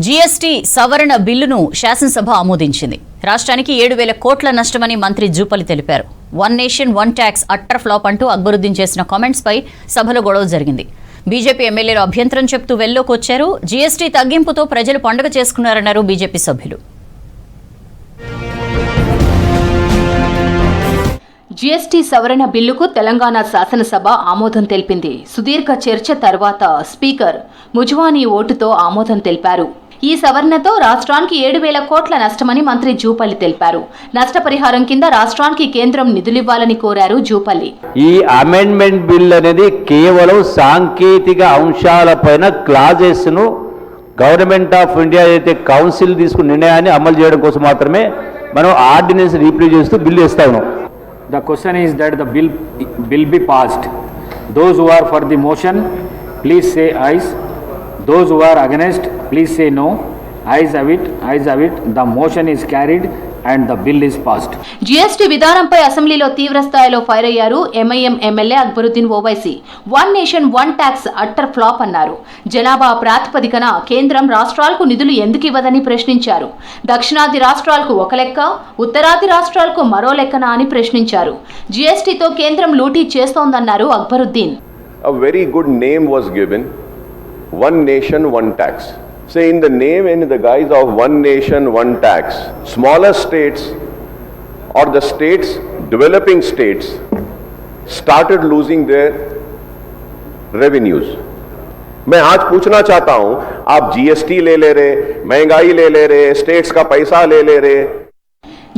GST సవరణ బిల్లును శాసనసభ ఆమోదించింది. రాష్ట్రానికి 7,000 కోట్ల నష్టమని మంత్రి జూపల్లి తెలిపారు. One nation one tax utter flop అంటూ అక్బరుద్దీన్ చేసిన కామెంట్స్ పై సభలో గొడవ జరిగింది. బీజేపీ ఎమ్మెల్యేలు అభ్యంతరం చెప్తూ వెల్లోకి వచ్చారు. జీఎస్టీ తగ్గింపుతో ప్రజలు పండుగ చేసుకున్నారన్నారు బీజేపీ సభ్యులు. జీఎస్టీ సవరణ బిల్లుకు తెలంగాణ శాసనసభ ఆమోదం తెలిపింది. సుదీర్ఘ చర్చ తర్వాత స్పీకర్ ముజ్వానీ ఓటుతో ఆమోదం తెలిపారు. ఈ సవరణతో రాష్ట్రానికి 7,000 కోట్ల నష్టమని మంత్రి జూపల్లి తెలిపారు. నష్టపరిహారం కింద రాష్ట్రానికి కేంద్రం నిధులివ్వాలని కోరారు జూపల్లి. ఈ అమెండ్మెంట్ బిల్ అనేది కేవలం సాంకేతిక అంశాలపైన క్లాజెస్ ను గవర్నమెంట్ ఆఫ్ ఇండియా అయితే కౌన్సిల్ తీసుకున్న నిర్ణయాన్ని అమలు చేయడం కోసం మాత్రమే మనం ఆర్డినెన్స్ రీప్లేస్ చేస్తూ బిల్లు ఇస్తా ఉన్నాం. The question is that the bill be passed. Those who are for the motion, please say ayes. Those who are against, please say no. Ayes have it. Ayes have it. The motion is carried and the bill is passed. GST విధానంపై అసెంబ్లీలో తీవ్ర స్థాయిలో fire అయ్యారు MIM MLA Akbaruddin Owaisi. One nation one tax utter flop అన్నారు. జనాభా ప్రాతిపదికన కేంద్రం రాష్ట్రాలకు నిధులు ఎందుకు ఇవ్వదని ప్రశ్నించారు. దక్షిణాది రాష్ట్రాలకు ఒక లెక్క, ఉత్తరాది రాష్ట్రాలకు మరో లెక్కనా అని ప్రశ్నించారు. జీఎస్టీతో కేంద్రం లూటీ చేస్తోందన్నారు Akbaruddin. A very good name was given, one nation one tax. So in the name and in the guise of one nation one tax, smaller states or the states, developing states, started losing their revenues. मैं आज पूछना चाहता हूं, आप GST ले रहे, महंगाई ले रहे, स्टेट्स का पैसा ले रहे.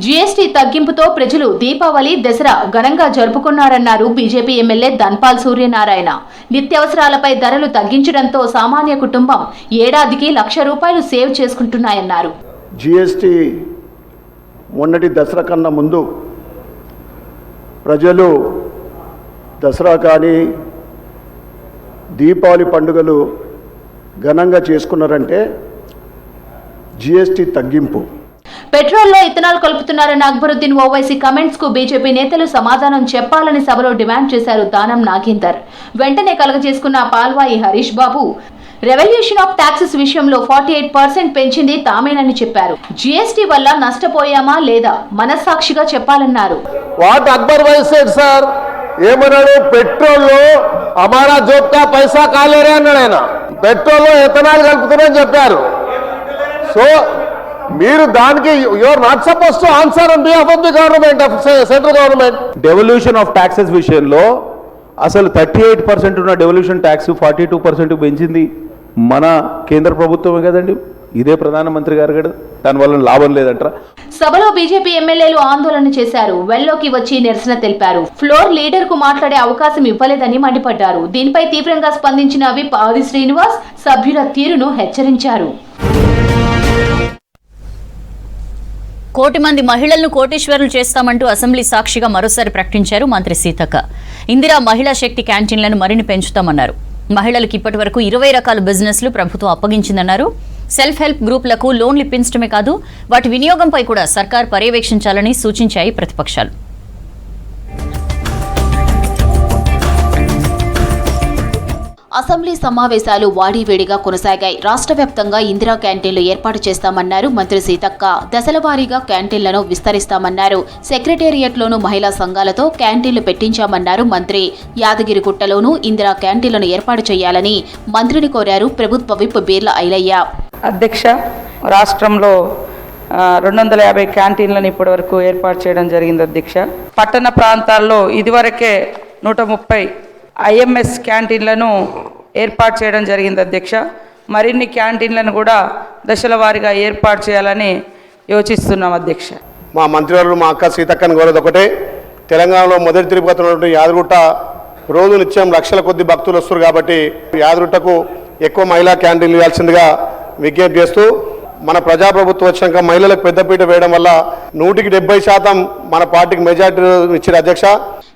జీఎస్టీ తగ్గింపుతో ప్రజలు దీపావళి, దసరా ఘనంగా జరుపుకున్నారన్నారు బీజేపీ ఎమ్మెల్యే ధన్పాల్ సూర్యనారాయణ. నిత్యావసరాలపై ధరలు తగ్గించడంతో సామాన్య కుటుంబం ఏడాదికి ₹1,00,000 సేవ్ చేసుకుంటున్నాయన్నారు. జీఎస్టీ మొన్నటి దసరా కన్నా ముందు ప్రజలు దసరా కానీ దీపావళి పండుగలు ఘనంగా చేసుకున్నారంటే జీఎస్టీ తగ్గింపు. పెట్రోల్లో ఇథనాల్ కలుపుతున్నారన్న అక్బరుద్దీన్ ఓవైసీ కమెంట్స్ కు బీజేపీ నేతలు సమాధానం చెప్పాలని సభలో డిమాండ్ చేశారు దానం నాగేందర్. వెంటనే కలగజేసుకున్న Palvai Harish Babu revolution of taxes విషయంలో 48% పెంచింది తామేనని చెప్పారు. జీఎస్టీ వల్ల నష్టపోయామా లేదా మనస్సాక్షిగా చెప్పాలన్నారు. What Akbar bhai said sir, ఏమన్నాడు? పెట్రోల్లో అమారా జోబ్ కా పైసా కాలేరే అన్నాడు ఆయన. పెట్రోల్లో ఎథనాల్ కలుపుతున్నారని చెప్పారు. సో మీరు దానికి you are not suppose to answer on behalf of the government of central government. Devolution of taxes విషయంలో అసలు 38% ఉన్న డెవల్యూషన్ ట్యాక్స్ 42% పెంచింది మన కేంద్ర ప్రభుత్వమే కదండి. ఇదే ప్రధానమంత్రి గారు కదా, దానివల్ల లాభం లేదంటారా? సభలో బీజేపీ ఎమ్మెల్యేలు ఆందోళన చేశారు. వెల్లోకి వచ్చి నిరసన తెలిపారు. ఫ్లోర్ లీడర్ కు మాట్లాడే అవకాశం ఇవ్వలేదని మండిపడ్డారు. దీనిపై తీవ్రంగా స్పందించిన విప్ ఆది శ్రీనివాస్ సభ్యుల తీరును హెచ్చరించారు. కోటి మంది మహిళలను కోటీశ్వరులు చేస్తామంటూ అసెంబ్లీ సాక్షిగా మరోసారి ప్రకటించారు మంత్రి సీతక్క. ఇందిరా మహిళా శక్తి క్యాంటీన్లను మరిన్ని పెంచుతామన్నారు. మహిళలకు ఇప్పటి వరకు 20 రకాల బిజినెస్లు ప్రభుత్వం అప్పగించిందన్నారు. సెల్ఫ్ హెల్ప్ గ్రూపులకు లోన్లు ఇప్పించడమే కాదు, వాటి వినియోగంపై కూడా సర్కార్ పర్యవేక్షించాలని సూచించాయి ప్రతిపక్షాలు. అసెంబ్లీ సమావేశాలు వాడివేడిగా కొనసాగాయి. రాష్ట్ర వ్యాప్తంగా ఇందిరా క్యాంటీన్లు ఏర్పాటు చేస్తామన్నారు మంత్రి సీతక్క. దశలవారీగా క్యాంటీన్లను విస్తరిస్తామన్నారు. సెక్రటేరియట్లోనూ మహిళా సంఘాలతో క్యాంటీన్లు పెట్టించామన్నారు మంత్రి. యాదగిరిగుట్టలోనూ ఇందిరా క్యాంటీన్లను ఏర్పాటు చేయాలని మంత్రిని కోరారు ప్రభుత్వ విప్ బీర్ల ఐలయ్య. అధ్యక్ష, రాష్ట్రంలో 250 క్యాంటీన్లను ఇప్పటి వరకు ఏర్పాటు చేయడం జరిగింది అధ్యక్ష. పట్టణ ప్రాంతాల్లో ఇదివరకే 130 ఐఎంఎస్ క్యాంటీన్లను ఏర్పాటు చేయడం జరిగింది అధ్యక్ష. మరిన్ని క్యాంటీన్లను కూడా దశల వారీగా ఏర్పాటు చేయాలని యోచిస్తున్నాం అధ్యక్ష. మా మంత్రివర్యులు మా అక్క సీతక్కని కోరేది ఒకటే, తెలంగాణలో మొదటి తిరుపతి ఉన్నటువంటి యాదగిరిగుట్ట రోజు నిత్యం లక్షల కొద్ది భక్తులు వస్తారు కాబట్టి యాదగిరిగుట్టకు ఎక్కువ మహిళా క్యాంటీన్లు ఇవ్వాల్సిందిగా విజ్ఞప్తి చేస్తూ, మన ప్రజాప్రభుత్వం వచ్చాక మహిళలకు పెద్దపీట వేయడం వల్ల 100% మన పార్టీకి మెజార్టీ ఇచ్చారు అధ్యక్ష.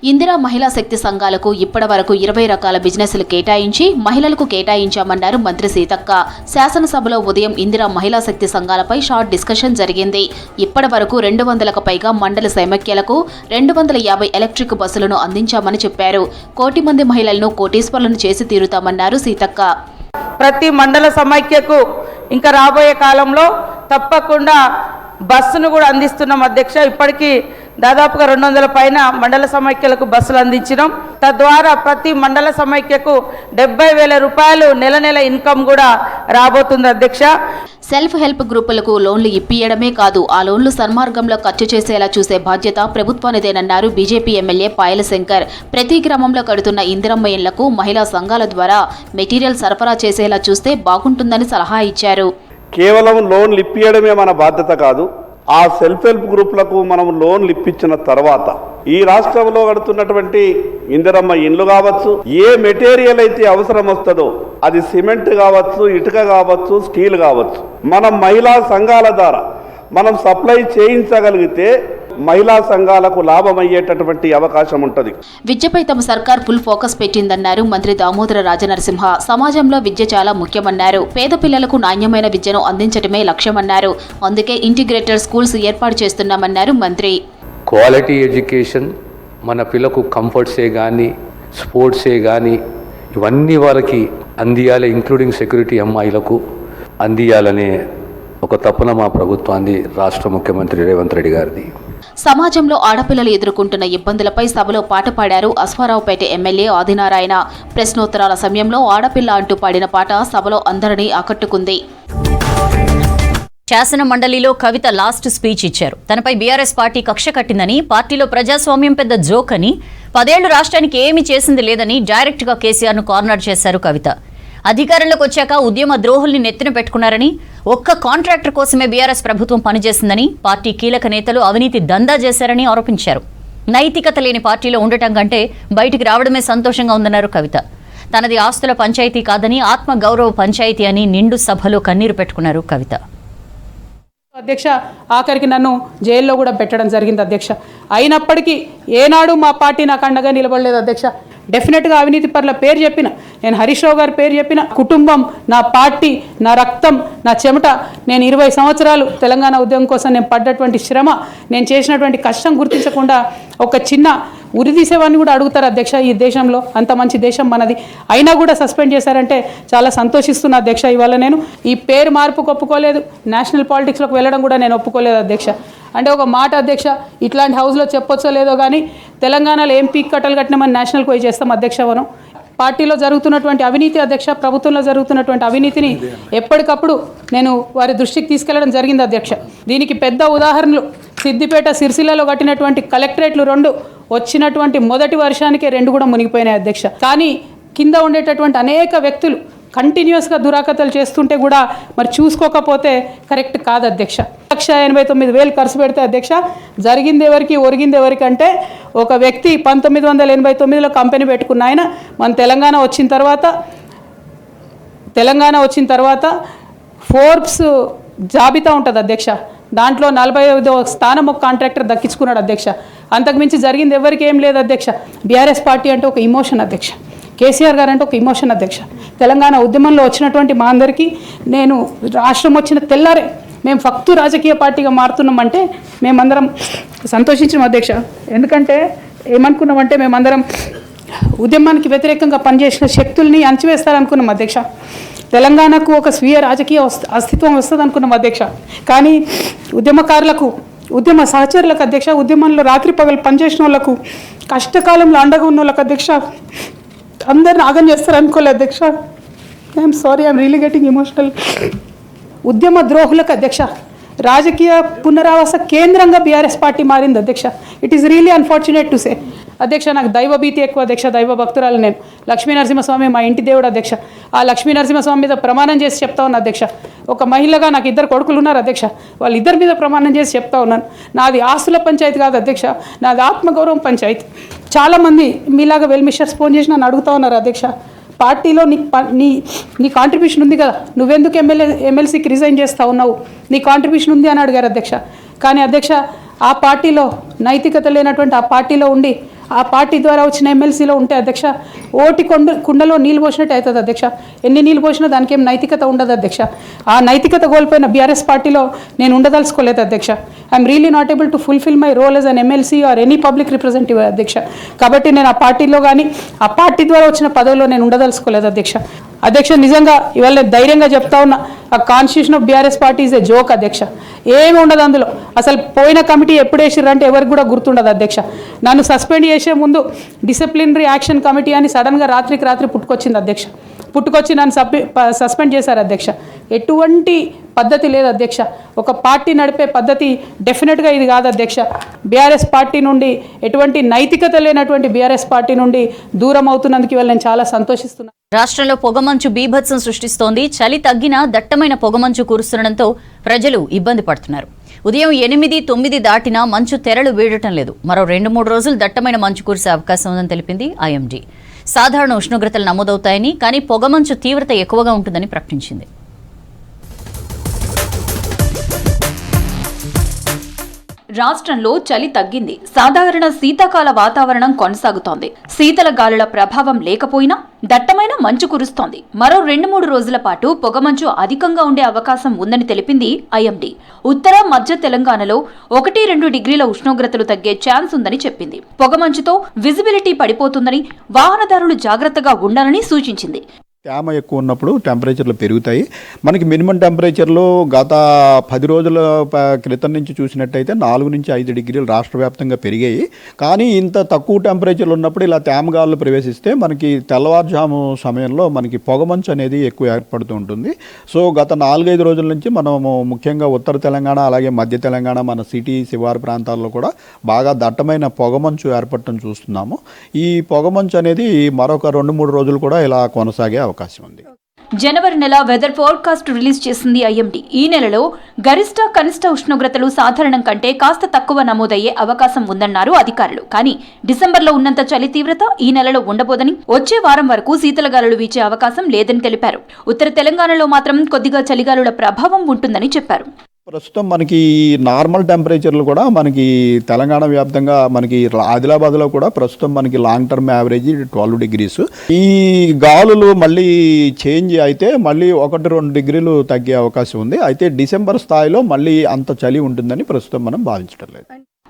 ఇందిరా మహిళా శక్తి సంఘాలకు ఇప్పటి వరకు 20 రకాల బిజినెస్లు కేటాయించి మహిళలకు కేటాయించామన్నారు మంత్రి సీతక్క. శాసనసభలో ఉదయం ఇందిరా మహిళా శక్తి సంఘాలపై షార్ట్ డిస్కషన్ జరిగింది. ఇప్పటి వరకు 200లకు పైగా మండల సైమక్యలకు 250 ఎలక్ట్రిక్ బస్సులను అందించామని చెప్పారు. 1,00,00,000 మంది మహిళలను కోటీశ్వరులను చేసి తీరుతామన్నారు సీతక్క. ప్రతి మండల సమైక్యకు ఇంకా రాబోయే కాలంలో తప్పకుండా బస్సును కూడా అందిస్తున్నాం అధ్యక్ష. ఇప్పటికీ దాదాపుగా 200 పైన మండల సమైక్యలకు బస్సులు అందించినాం. తద్వారా ప్రతి మండల సమైక్యకు 70,000 రూపాయలు నెల ఇన్కమ్ కూడా రాబోతుంది అధ్యక్ష. సెల్ఫ్ హెల్ప్ గ్రూపులకు లోన్లు ఇప్పియడమే కాదు, ఆ లోన్లు సన్మార్గంలో ఖర్చు చేసేలా చూసే బాధ్యత ప్రభుత్వానిదేనన్నారు బీజేపీ ఎమ్మెల్యే పాయల శంకర్. ప్రతి గ్రామంలో కడుతున్న ఇందిరమ్మ ఇళ్లకు మహిళా సంఘాల ద్వారా మెటీరియల్ సరఫరా చేసేలా చూస్తే బాగుంటుందని సలహా ఇచ్చారు. కేవలం లోన్లు ఇప్పియడమే మన బాధ్యత కాదు, ఆ సెల్ఫ్ హెల్ప్ గ్రూపులకు మనం లోన్లు ఇప్పించిన తర్వాత ఈ రాష్ట్రంలో కడుతున్నటువంటి ఇందిరమ్మ ఇండ్లు కావచ్చు, ఏ మెటీరియల్ అయితే అవసరం వస్తుందో అది సిమెంట్ కావచ్చు, ఇటుక కావచ్చు, స్టీల్ కావచ్చు, మనం మహిళా సంఘాల ద్వారా మనం సప్లై చేయించగలిగితే మహిళా సంఘాలకు లాభం అయ్యేటటువంటి అవకాశం ఉంటుంది. విద్యపై తమ సర్కార్ ఫుల్ ఫోకస్ పెట్టిందన్నారు మంత్రి దామోదర రాజనరసింహ. సమాజంలో విద్య చాలా ముఖ్యమన్నారు. పేద పిల్లలకు నాణ్యమైన విద్యను అందించడమే లక్ష్యమన్నారు. అందుకే ఇంటిగ్రేటెడ్ స్కూల్స్ ఏర్పాటు చేస్తున్నామన్నారు మంత్రి. క్వాలిటీ ఎడ్యుకేషన్ మన పిల్లకు కంఫర్ట్సే కానీ స్పోర్ట్సే కానీ ఇవన్నీ వాళ్ళకి అందియాలి, ఇంక్లూడింగ్ సెక్యూరిటీ అమ్మాయిలకు అందియాలనే ఒక తపన మా ప్రభుత్వాన్ని రాష్ట్ర ముఖ్యమంత్రి రేవంత్ రెడ్డి గారిది. సమాజంలో ఆడపిల్లలు ఎదుర్కొంటున్న ఇబ్బందులపై సభలో పాట పాడారు అశ్వారావుపేట ఎమ్మెల్యే ఆదినారాయణ. ప్రశ్నోత్తరాల సమయంలో ఆడపిల్ల అంటూ పాడిన పాట సభలో అందరినీ ఆకట్టుకుంది. శాసన మండలిలో కవిత లాస్ట్ స్పీచ్ ఇచ్చారు. తనపై బీఆర్ఎస్ పార్టీ కక్ష కట్టిందని, పార్టీలో ప్రజాస్వామ్యం పెద్ద జోక్ అని, 10 ఏళ్లు రాష్ట్రానికి ఏమీ చేసింది లేదని డైరెక్ట్గా కేసీఆర్ను కార్నర్ చేశారు కవిత. అధికారంలోకి వచ్చాక ఉద్యమ ద్రోహుల్ని నెత్తిన పెట్టుకున్నారని, ఒక్క కాంట్రాక్టర్ కోసమే బీఆర్ఎస్ ప్రభుత్వం పనిచేసిందని, పార్టీ కీలక నేతలు అవినీతి దందా చేశారని ఆరోపించారు. నైతికత లేని పార్టీలో ఉండటం కంటే బయటికి రావడమే సంతోషంగా ఉందన్నారు కవిత. తనది ఆస్తుల పంచాయతీ కాదని ఆత్మ గౌరవ పంచాయతీ అని నిండు సభలో కన్నీరు పెట్టుకున్నారు కవిత. అధ్యక్ష, ఆఖరికి నన్ను జైల్లో కూడా పెట్టడం జరిగింది అధ్యక్ష. అయినప్పటికీ ఏనాడు మా పార్టీ నాకు అండగా నిలబడలేదు అధ్యక్ష. డెఫినెట్గా అవినీతి పరుల పేరు చెప్పిన, నేను హరీష్ రావు గారి పేరు చెప్పిన, కుటుంబం, నా పార్టీ, నా రక్తం, నా చెమట, నేను 20 సంవత్సరాలు తెలంగాణ ఉద్యమం కోసం నేను పడ్డటువంటి శ్రమ, నేను చేసినటువంటి కష్టం గుర్తించకుండా ఒక చిన్న ఉరి తీసేవాడిని కూడా అడుగుతారు అధ్యక్ష. ఈ దేశంలో అంత మంచి దేశం మనది, అయినా కూడా సస్పెండ్ చేశారంటే చాలా సంతోషిస్తున్నా అధ్యక్ష. ఇవాళ నేను ఈ పేరు మార్పుకు ఒప్పుకోలేదు, నేషనల్ పాలిటిక్స్లోకి వెళ్ళడం కూడా నేను ఒప్పుకోలేదు అధ్యక్ష. అంటే ఒక మాట అధ్యక్ష, ఇట్లాంటి హౌస్లో చెప్పొచ్చో లేదో కానీ తెలంగాణలో ఏం పీక్ కట్టలు కట్టినామని నేషనల్కి పోయి చేస్తాం అధ్యక్ష. మనం పార్టీలో జరుగుతున్నటువంటి అవినీతి అధ్యక్ష, ప్రభుత్వంలో జరుగుతున్నటువంటి అవినీతిని ఎప్పటికప్పుడు నేను వారి దృష్టికి తీసుకెళ్లడం జరిగింది అధ్యక్ష. దీనికి పెద్ద ఉదాహరణలు సిద్దిపేట, సిరిసిల్లలో కట్టినటువంటి కలెక్టరేట్లు 2 వచ్చినటువంటి మొదటి వర్షానికే 2 కూడా మునిగిపోయినాయి అధ్యక్ష. కానీ కింద ఉండేటటువంటి అనేక వ్యక్తులు కంటిన్యూస్గా దురాకతలు చేస్తుంటే కూడా మరి చూసుకోకపోతే కరెక్ట్ కాదు అధ్యక్ష. 1,89,000 ఖర్చు పెడితే అధ్యక్ష జరిగింది ఎవరికి, ఒరిగింది ఎవరికి అంటే ఒక వ్యక్తి 1989లో కంపెనీ పెట్టుకున్న ఆయన మన తెలంగాణ వచ్చిన తర్వాత ఫోర్బ్స్ జాబితా ఉంటుంది అధ్యక్ష. దాంట్లో 45వ స్థానం ఒక కాంట్రాక్టర్ దక్కించుకున్నాడు అధ్యక్ష. అంతకుమించి జరిగింది ఎవరికి ఏం లేదు అధ్యక్ష. బీఆర్ఎస్ పార్టీ అంటే ఒక ఇమోషన్ అధ్యక్ష, కేసీఆర్ గారు అంటే ఒక ఇమోషన్ అధ్యక్ష. తెలంగాణ ఉద్యమంలో వచ్చినటువంటి మా అందరికీ నేను రాష్ట్రం వచ్చిన తెల్లారే మేము ఫక్తు రాజకీయ పార్టీగా మారుతున్నామంటే మేమందరం సంతోషించినాం అధ్యక్ష. ఎందుకంటే ఏమనుకున్నామంటే మేమందరం ఉద్యమానికి వ్యతిరేకంగా పనిచేసిన శక్తుల్ని అణచివేస్తారనుకున్నాం అధ్యక్ష. తెలంగాణకు ఒక స్వీయ రాజకీయ అస్తిత్వం వస్తుంది అనుకున్నాం అధ్యక్ష. కానీ ఉద్యమకారులకు, ఉద్యమ సహచరులకు అధ్యక్ష, ఉద్యమంలో రాత్రి పగలు పనిచేసిన వాళ్ళకు, కష్టకాలంలో అండగా ఉన్న వాళ్ళకు అధ్యక్ష అందరిని ఆగం చేస్తారు అనుకోలేదు అధ్యక్ష. I'm sorry, I'm really getting emotional. ఉద్యమ ద్రోహులకు అధ్యక్ష రాజకీయ పునరావాస కేంద్రంగా బీఆర్ఎస్ పార్టీ మారింది అధ్యక్ష. It is really unfortunate to say అధ్యక్ష. నాకు దైవ భీతి ఎక్కువ అధ్యక్ష, దైవ భక్తురాలు నేను. లక్ష్మీ నరసింహస్వామి మా ఇంటి దేవుడు అధ్యక్ష. ఆ లక్ష్మీ నరసింహస్వామి మీద ప్రమాణం చేసి చెప్తా ఉన్నాను అధ్యక్ష. ఒక మహిళగా నాకు 2 కొడుకులు ఉన్నారు అధ్యక్ష. వాళ్ళిద్దరి మీద ప్రమాణం చేసి చెప్తా ఉన్నాను, నాది ఆస్తుల పంచాయతీ కాదు అధ్యక్ష, నాది ఆత్మగౌరవం పంచాయతీ. చాలామంది మీలాగా వెల్ మిషర్స్ ఫోన్ చేసి నన్ను అడుగుతా ఉన్నారు అధ్యక్ష, పార్టీలో నీ కాంట్రిబ్యూషన్ ఉంది కదా, నువ్వెందుకు ఎమ్మెల్సీకి రిజైన్ చేస్తూ ఉన్నావు, నీ కాంట్రిబ్యూషన్ ఉంది అని అడిగారు అధ్యక్ష. కానీ అధ్యక్ష ఆ పార్టీలో నైతికత లేనటువంటి ఆ పార్టీలో ఉండి ఆ పార్టీ ద్వారా వచ్చిన ఎమ్మెల్సీలో ఉంటే అధ్యక్ష ఓటి కుండలో నీళ్ళు పోసినట్టు అవుతుంది అధ్యక్ష. ఎన్ని నీళ్ళు పోసినా దానికి ఏం నైతికత ఉండదు అధ్యక్ష. ఆ నైతికత కోల్పోయిన బీఆర్ఎస్ పార్టీలో నేను ఉండదలుచుకోలేదు అధ్యక్ష. I'm really not able to fulfil my role as an MLC or any public representative అధ్యక్ష. కాబట్టి నేను ఆ పార్టీలో కానీ ఆ పార్టీ ద్వారా వచ్చిన పదవిలో నేను ఉండదలుచుకోలేదు అధ్యక్ష. అధ్యక్ష నిజంగా ఇవాళ నేను ధైర్యంగా చెప్తా ఉన్నా, ఆ constitution of BRS party is a joke అధ్యక్ష. ఏమి ఉండదు అందులో. అసలు పోయిన కమిటీ ఎప్పుడు వేసిర్రంటే ఎవరికి కూడా గుర్తుండదు అధ్యక్ష. నన్ను సస్పెండ్ చేసే ముందు డిసిప్లినరీ యాక్షన్ కమిటీ అని సడన్గా రాత్రికి రాత్రి పుట్టుకొచ్చింది అధ్యక్ష. పుట్టుకొచ్చి నన్ను సస్పెండ్ చేశారు అధ్యక్ష. ఎటువంటి పద్ధతి లేదు అధ్యక్ష. ఒక పార్టీ నడిపే పద్ధతి డెఫినెట్గా ఇది కాదు అధ్యక్ష. బీఆర్ఎస్ పార్టీ నుండి ఎటువంటి నైతికత లేనటువంటి బీఆర్ఎస్ పార్టీ నుండి దూరం అవుతున్నందుకు ఇవాళ నేను చాలా సంతోషిస్తున్నాను. రాష్ట్రంలో పొగమంచు బీభత్సం సృష్టిస్తోంది. చలి తగ్గినా దట్టమైన పొగమంచు కురుస్తుండటంతో ప్రజలు ఇబ్బంది పడుతున్నారు. ఉదయం 8-9 దాటినా మంచు తెరలు వీడటం లేదు. మరో 2-3 రోజులు దట్టమైన మంచు కురిసే అవకాశం ఉందని తెలిపింది ఐఎండీ. సాధారణ ఉష్ణోగ్రతలు నమోదవుతాయని, కానీ పొగమంచు తీవ్రత ఎక్కువగా ఉంటుందని ప్రకటించింది. రాష్ట్రంలో చలి తగ్గింది. సాధారణ శీతాకాల వాతావరణం కొనసాగుతోంది. శీతల గాలుల ప్రభావం లేకపోయినా దట్టమైన మంచు కురుస్తోంది. మరో 2-3 రోజుల పాటు పొగమంచు అధికంగా ఉండే అవకాశం ఉందని తెలిపింది ఐఎండీ. ఉత్తర మధ్య తెలంగాణలో 1-2 డిగ్రీల ఉష్ణోగ్రతలు తగ్గే ఛాన్స్ ఉందని చెప్పింది. పొగమంచుతో విజిబిలిటీ పడిపోతుందని, వాహనదారులు జాగ్రత్తగా ఉండాలని సూచించింది. తేమ ఎక్కువ ఉన్నప్పుడు టెంపరేచర్లు పెరుగుతాయి. మనకి మినిమం టెంపరేచర్లు గత 10 రోజుల క్రితం నుంచి చూసినట్టయితే 4-5 డిగ్రీలు రాష్ట్ర వ్యాప్తంగా పెరిగాయి. కానీ ఇంత తక్కువ టెంపరేచర్లు ఉన్నప్పుడు ఇలా తేమగాలు ప్రవేశిస్తే మనకి తెల్లవారుజాము సమయంలో మనకి పొగమంచు అనేది ఎక్కువ ఏర్పడుతూ ఉంటుంది. సో గత 4-5 రోజుల నుంచి మనము ముఖ్యంగా ఉత్తర తెలంగాణ అలాగే మధ్య తెలంగాణ మన సిటీ శివారు ప్రాంతాల్లో కూడా బాగా దట్టమైన పొగమంచు ఏర్పడటం చూస్తున్నాము. ఈ పొగమంచు అనేది మరొక 2-3 రోజులు కూడా ఇలా కొనసాగే అవకాశం ఉంది. జనవరి నెల వెదర్ ఫోర్కాస్ట్ రిలీజ్ చేసింది ఐఎండీ. ఈ నెలలో గరిష్ట కనిష్ట ఉష్ణోగ్రతలు సాధారణం కంటే కాస్త తక్కువ నమోదయ్యే అవకాశం ఉందన్నారు అధికారులు. కానీ డిసెంబర్లో ఉన్నంత చలి తీవ్రత ఈ నెలలో ఉండబోదని, వచ్చే వారం వరకు శీతలగాలులు వీచే అవకాశం లేదని తెలిపారు. ఉత్తర తెలంగాణలో మాత్రం కొద్దిగా చలిగాలుల ప్రభావం ఉంటుందని చెప్పారు. ప్రస్తుతం మనకి నార్మల్ టెంపరేచర్లు కూడా మనకి తెలంగాణ వ్యాప్తంగా మనకి ఆదిలాబాద్లో కూడా ప్రస్తుతం మనకి లాంగ్ టర్మ్ యావరేజ్ 12 డిగ్రీస్. ఈ గాలులు మళ్ళీ చేంజ్ అయితే మళ్ళీ 1-2 డిగ్రీలు తగ్గే అవకాశం ఉంది. అయితే డిసెంబర్ స్థాయిలో మళ్ళీ అంత చలి ఉంటుందని ప్రస్తుతం మనం భావించడం లేదు.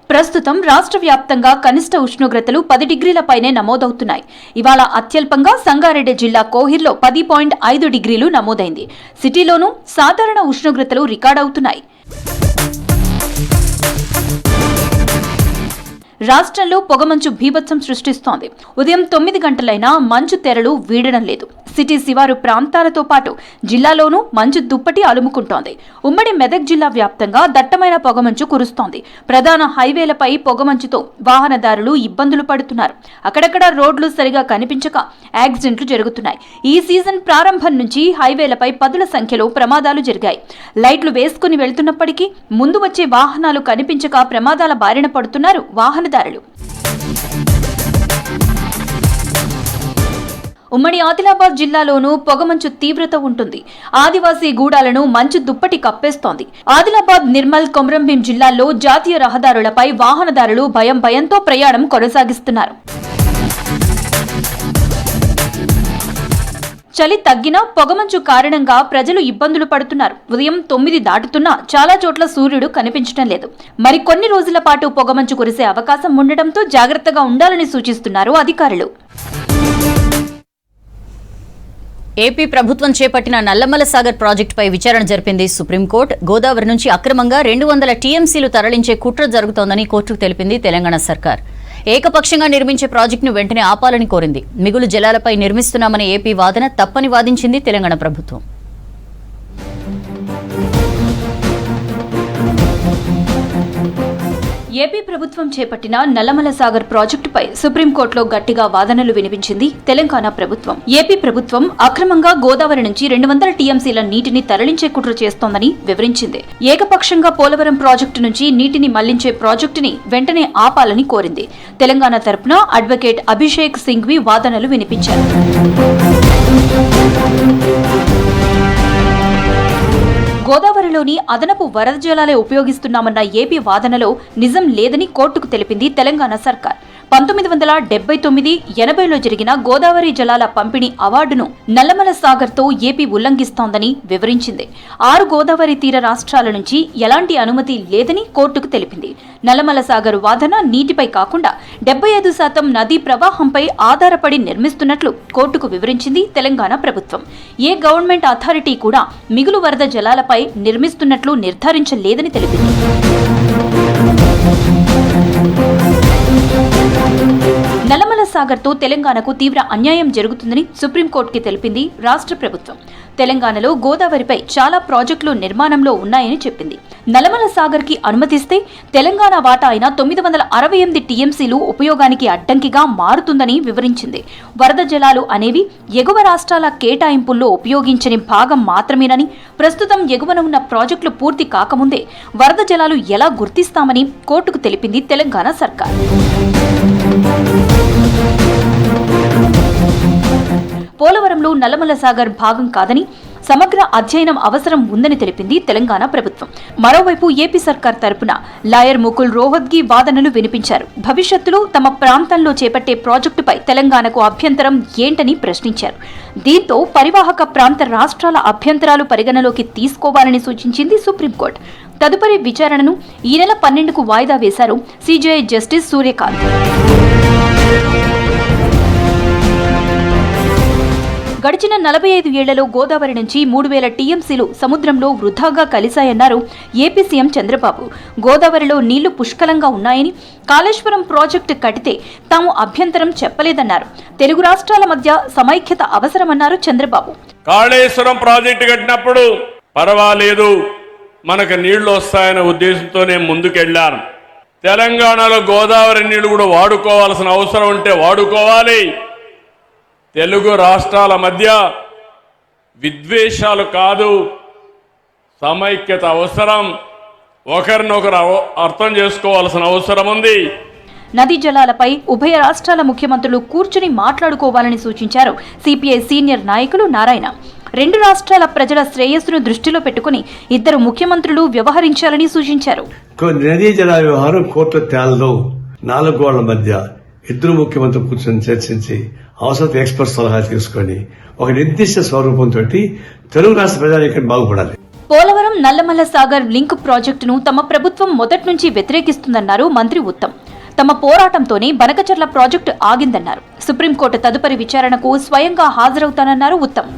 ప్రస్తుతం రాష్ట్ర వ్యాప్తంగా కనిష్ట ఉష్ణోగ్రతలు 10 డిగ్రీల పైనే నమోదవుతున్నాయి. ఇవాళ అత్యల్పంగా సంగారెడ్డి జిల్లా కోహిర్లో 10.5 డిగ్రీలు నమోదైంది. సిటీలోనూ సాధారణ ఉష్ణోగ్రతలు రికార్డవుతున్నాయి. రాష్ట్రంలో పొగమంచు బీభత్సం సృష్టిస్తోంది. ఉదయం 9 గంటలైనా మంచు తెరలు వీడడం లేదు. సిటీ శివారు ప్రాంతాలతో పాటు జిల్లాలోనూ మంచు దుప్పటి అలుముకుంటోంది. ఉమ్మడి మెదక్ జిల్లా వ్యాప్తంగా దట్టమైన పొగమంచు కురుస్తోంది. ప్రధాన హైవేలపై పొగమంచుతో వాహనదారులు ఇబ్బందులు పడుతున్నారు. అక్కడక్కడ రోడ్లు సరిగా కనిపించక యాక్సిడెంట్లు జరుగుతున్నాయి. ఈ సీజన్ ప్రారంభం నుంచి హైవేలపై పదుల సంఖ్యలో ప్రమాదాలు జరిగాయి. లైట్లు వేసుకుని వెళ్తున్నప్పటికీ ముందు వచ్చే వాహనాలు కనిపించక ప్రమాదాల బారిన పడుతున్నారు వాహనదారులు. ఉమ్మడి ఆదిలాబాద్ జిల్లాలోనూ పొగమంచు తీవ్రత ఉంటుంది. ఆదివాసీ గూడాలను మంచు దుప్పటి కప్పేస్తోంది. ఆదిలాబాద్, నిర్మల్, కొమరంభీం జిల్లాల్లో జాతీయ రహదారులపై వాహనదారులు భయంతో ప్రయాణం కొనసాగిస్తున్నారు. చలి తగ్గినా పొగమంచు కారణంగా ప్రజలు ఇబ్బందులు పడుతున్నారు. ఉదయం 9 దాటుతున్నా చాలా చోట్ల సూర్యుడు కనిపించడం లేదు. మరికొన్ని రోజుల పాటు పొగమంచు కురిసే అవకాశం ఉండటంతో జాగ్రత్తగా ఉండాలని సూచిస్తున్నారు అధికారులు. ఏపీ ప్రభుత్వం చేపట్టిన నల్లమల సాగర్ ప్రాజెక్టుపై విచారణ జరిపింది సుప్రీంకోర్టు. గోదావరి నుంచి అక్రమంగా 200 టీఎంసీలు తరలించే కుట్ర జరుగుతోందని కోర్టుకు తెలిపింది తెలంగాణ సర్కార్. ఏకపక్షంగా నిర్మించే ప్రాజెక్టును వెంటనే ఆపాలని కోరింది. మిగులు జలాలపై నిర్మిస్తున్నామనే ఏపీ వాదన తప్పని వాదించింది తెలంగాణ ప్రభుత్వం. ఏపీ ప్రభుత్వం చేపట్టిన నల్లమల సాగర్ ప్రాజెక్టుపై సుప్రీంకోర్టులో గట్టిగా వాదనలు వినిపించింది తెలంగాణ ప్రభుత్వం. ఏపీ ప్రభుత్వం అక్రమంగా గోదావరి నుంచి 200 టీఎంసీల నీటిని తరలించే కుట్ర చేస్తోందని వివరించింది. ఏకపక్షంగా పోలవరం ప్రాజెక్టు నుంచి నీటిని మళ్లించే ప్రాజెక్టుని వెంటనే ఆపాలని కోరింది. తెలంగాణ తరపున అడ్వకేట్ అభిషేక్ సింఘ్వి వాదనలు వినిపించారు. గోదావరిలోని అదనపు వరద జలాలే ఉపయోగిస్తున్నామన్న ఏపీ వాదనలో నిజం లేదని కోర్టుకు తెలిపింది తెలంగాణ సర్కార్. 1979-80లో జరిగిన గోదావరి జలాల పంపిణీ అవార్డును నల్లమల సాగర్తో ఏపీ ఉల్లంఘిస్తోందని వివరించింది. 6 గోదావరి తీర రాష్ట్రాల నుంచి ఎలాంటి అనుమతి లేదని కోర్టుకు తెలిపింది. నల్లమల సాగర్ వాదన నీటిపై కాకుండా 75% నదీ ప్రవాహంపై ఆధారపడి నిర్మిస్తున్నట్లు కోర్టుకు వివరించింది తెలంగాణ ప్రభుత్వం. ఏ గవర్నమెంట్ అథారిటీ కూడా మిగులు వరద జలాలపై నిర్మిస్తున్నట్లు నిర్ధారించలేదని తెలిపింది. నల్లమల సాగర్తో తెలంగాణకు తీవ్ర అన్యాయం జరుగుతుందని సుప్రీంకోర్టుకి తెలిపింది రాష్ట్ర ప్రభుత్వం. తెలంగాణలో గోదావరిపై చాలా ప్రాజెక్టులు నిర్మాణంలో ఉన్నాయని చెప్పింది. నల్లమల సాగర్కి అనుమతిస్తే తెలంగాణ వాటా అయిన 968 టీఎంసీలు ఉపయోగానికి అడ్డంకిగా మారుతుందని వివరించింది. వరద జలాలు అనేవి ఎగువ రాష్ట్రాల కేటాయింపుల్లో ఉపయోగించని భాగం మాత్రమేనని, ప్రస్తుతం ఎగువన ఉన్న ప్రాజెక్టులు పూర్తి కాకముందే వరద జలాలు ఎలా గుర్తిస్తామని కోర్టుకు తెలిపింది తెలంగాణ సర్కార్. పోలవరంలో నల్లమల సాగర్ భాగం కాదని, సమగ్ర అధ్యయనం అవసరం ఉందని తెలిపింది తెలంగాణ ప్రభుత్వం. మరోవైపు ఏపీ సర్కార్ తరపున లాయర్ ముకుల్ రోహత్గి వాదనలు వినిపించారు. భవిష్యత్తులో తమ ప్రాంతంలో చేపట్టే ప్రాజెక్టుపై తెలంగాణకు అభ్యంతరం ఏంటని ప్రశ్నించారు. దీంతో పరివాహక ప్రాంత రాష్ట్రాల అభ్యంతరాలు పరిగణలోకి తీసుకోవాలని సూచించింది సుప్రీంకోర్టు. తదుపరి విచారణను ఈ నెల 12కు వాయిదా వేశారు సిజేఐ జస్టిస్ సూర్యకాంత్. గడిచిన 45 ఏళ్లలో గోదావరి నుంచి 3000 టీఎంసీలు సముద్రంలో వృధాగా కలిశాయన్నారు ఏపీ సీఎం చంద్రబాబు. గోదావరిలో నీళ్లు పుష్కలంగా ఉన్నాయని, కాళేశ్వరం ప్రాజెక్టు కడితే తాము అభ్యంతరం చెప్పలేదన్నారు. తెలుగు రాష్ట్రాల మధ్య సమైక్యత అవసరమన్నారు చంద్రబాబు. కాళేశ్వరం ప్రాజెక్టు కట్టినప్పుడు పర్వాలేదు, మనకు నీళ్లు వస్తాయనే ఉద్దేశంతోనే ముందుకెళ్లాను. తెలంగాణలో గోదావరి నీళ్లు కూడా వాడుకోవాల్సిన అవసరం ఉంటే వాడుకోవాలి. తెలుగు రాష్ట్రాల మధ్య విద్వేషాలు కాదు, సమైక్యత అవసరం. ఒకరినొకరు అర్థం చేసుకోవాల్సిన అవసరం ఉంది. నదీ జలాలపై ఉభయ రాష్ట్రాల ముఖ్యమంత్రులు కూర్చుని మాట్లాడుకోవాలని సూచించారు సిపిఐ సీనియర్ నాయకులు నారాయణ. 2 రాష్ట్రాల ప్రజల శ్రేయస్సును దృష్టిలో పెట్టుకుని ఇద్దరు ముఖ్యమంత్రులు వ్యవహరించాలని సూచించారు. నదీ జల వ్యవహారం కోర్టులో తేలదు. 4 గోళ్ల మధ్య ఇద్దరు ముఖ్యమంత్రులు కూర్చొని చర్చించి అవసరం ఎక్స్పర్ట్ సలహా తీసుకొని ఒక నిర్దిష్ట స్వరూపంతో తెలుగు రాష్ట్ర ప్రజానీకం బాగుపడాలి. పోలవరం నల్లమల్ల సాగర్ లింక్ ప్రాజెక్టును తమ ప్రభుత్వం మొదటి నుంచి వ్యతిరేకిస్తుందన్నారు మంత్రి ఉత్తమ్. తమ పోరాటంతోనే బనకచర్ల ప్రాజెక్టు ఆగిందన్నారు. సుప్రీంకోర్టు తదుపరి విచారణకు స్వయంగా హాజరవుతానన్నారు ఉత్తమ్.